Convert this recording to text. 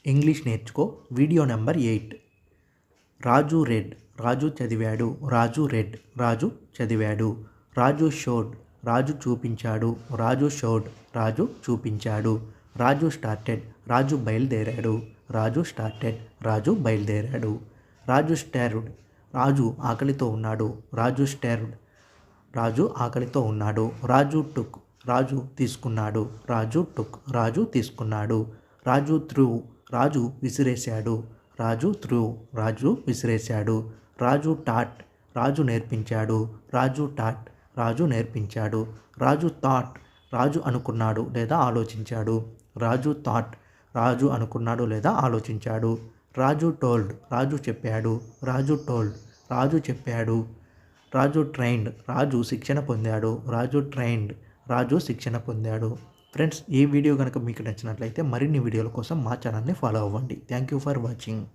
English నేర్చుకో video number 8. రాజు red. రాజు చదివాడు. రాజు red. రాజు చదివాడు. రాజు షోడ్. రాజు చూపించాడు. రాజు షోడ్. రాజు చూపించాడు. రాజు స్టార్టెడ్. రాజు బయలుదేరాడు. రాజు స్టార్టెడ్. రాజు బయలుదేరాడు. రాజు స్టార్డ్. రాజు ఆకలితో ఉన్నాడు. రాజు స్టార్డ్. రాజు ఆకలితో ఉన్నాడు. రాజు టుక్. రాజు తీసుకున్నాడు. రాజు టుక్. రాజు తీసుకున్నాడు. రాజు త్రూ. రాజు విసిరేశాడు. రాజు త్రూ. రాజు విసిరేశాడు. రాజు టాట్. రాజు నేర్పించాడు. రాజు టాట్. రాజు నేర్పించాడు. రాజు థాట్. రాజు అనుకున్నాడు లేదా ఆలోచించాడు. రాజు థాట్. రాజు అనుకున్నాడు లేదా ఆలోచించాడు. రాజు టోల్డ్. రాజు చెప్పాడు. రాజు టోల్డ్. రాజు చెప్పాడు. రాజు ట్రైన్డ్. రాజు శిక్షణ పొందాడు. రాజు ట్రైన్డ్. రాజు శిక్షణ పొందాడు. ఫ్రెండ్స్, ఈ వీడియో కనుక మీకు నచ్చినట్లయితే మరిన్ని వీడియోల కోసం మా ఛానల్ని ఫాలో అవ్వండి. Thank you for watching.